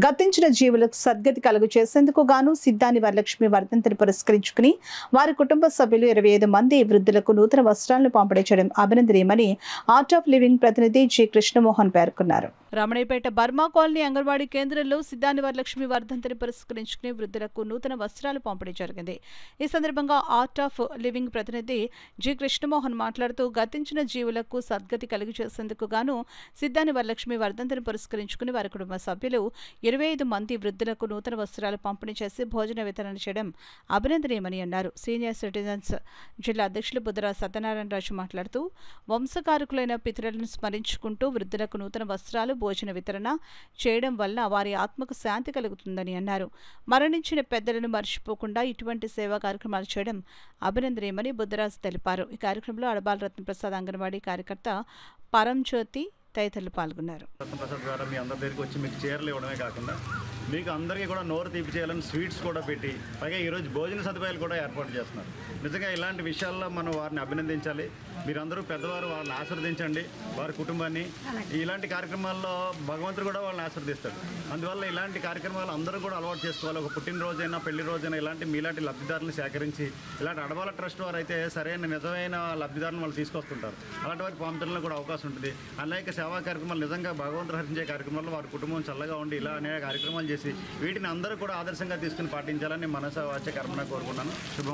గతించిన జీవులకు సద్గతి కలుగు చేసేందుకు గాను సిద్ధాని వరలక్ష్మి వర్ధంతిని పురస్కరించుకుని వారి కుటుంబ సభ్యులు 25 మంది వృద్ధులకు నూతన వస్త్రాలను పంపిణీ చేయడం అభినందనీయమని ఆర్ట్ ఆఫ్ లివింగ్ ప్రతినిధి జి కృష్ణమోహన్ పేర్కొన్నారు. రమణీపేట బర్మా కాలనీ అంగన్వాడీ కేంద్రంలో సిద్ధాని వరలక్ష్మి వర్ధంతిని పురస్కరించుకుని వృద్ధులకు నూతన వస్త్రాలు పంపిణీ జరిగింది. ఈ సందర్భంగా ఆర్ట్ ఆఫ్ లివింగ్ ప్రతినిధి జి కృష్ణమోహన్ మాట్లాడుతూ గతించిన జీవులకు సద్గతి కలుగు చేసేందుకు గాను సిద్ధాని వరలక్ష్మి వర్ధంతిని పురస్కరించుకుని వారి కుటుంబ సభ్యులు 25 మంది వృద్ధులకు నూతన వస్త్రాలు పంపిణీ చేసి భోజన వితరణ చేయడం అభినందనీయమని అన్నారు. సీనియర్ సిటిజన్స్ జిల్లా అధ్యక్షులు బుద్ధరా సత్యనారాయణరాజు మాట్లాడుతూ వంశకారకులైన పితరులను స్మరించుకుంటూ వృద్ధులకు నూతన వస్త్రాలు భోజన వితరణ చేయడం వల్ల వారి ఆత్మకు శాంతి కలుగుతుందని అన్నారు. మరణించిన పెద్దలను మర్చిపోకుండా ఇటువంటి సేవా కార్యక్రమాలు చేయడం అభినందనీయమని బుద్ధరాజు తెలిపారు. ఈ కార్యక్రమంలో అడబాల రత్నప్రసాద్ అంగన్వాడీ కార్యకర్త పరంజ్యోతి తదితరులు పాల్గొన్నారు. రత్నప్రసాద్ గారు మీ అందరి దగ్గరికి వచ్చి మీకు చీరలు ఇవ్వడమే కాకుండా మీకు అందరికీ కూడా నోరు తీపి చేయాలని స్వీట్స్ కూడా పెట్టి పైగా ఈరోజు భోజన సదుపాయాలు కూడా ఏర్పాటు చేస్తున్నారు. నిజంగా ఇలాంటి విషయాల్లో మనం వారిని అభినందించాలి. మీరందరూ పెద్దవారు వాళ్ళని ఆశీర్వదించండి, వారి కుటుంబాన్ని. ఇలాంటి కార్యక్రమాల్లో భగవంతుడు కూడా వాళ్ళని ఆశీర్వదిస్తాడు. అందువల్ల ఇలాంటి కార్యక్రమాలు అందరూ కూడా అలవాటు చేసుకోవాలి. ఒక పుట్టినరోజైనా పెళ్లి రోజైనా మీలాంటి లబ్ధిదారులను సేకరించి ఇలాంటి అడబాల ట్రస్ట్ వారు అయితే సరైన నిజమైన లబ్ధిదారులను వాళ్ళు తీసుకొస్తుంటారు. అలాంటి వారికి పంపడంలో కూడా అవకాశం ఉంటుంది. అనేక సేవా కార్యక్రమాలు నిజంగా భగవంతుడు హరించే కార్యక్రమాల్లో వారి కుటుంబం చల్లగా ఉండి ఇలా అనేక కార్యక్రమాలు చేసి వీటిని అందరూ కూడా ఆదర్శంగా తీసుకుని పాటించాలని మనస వాచ కర్మన కోరుకున్నాను. శుభం.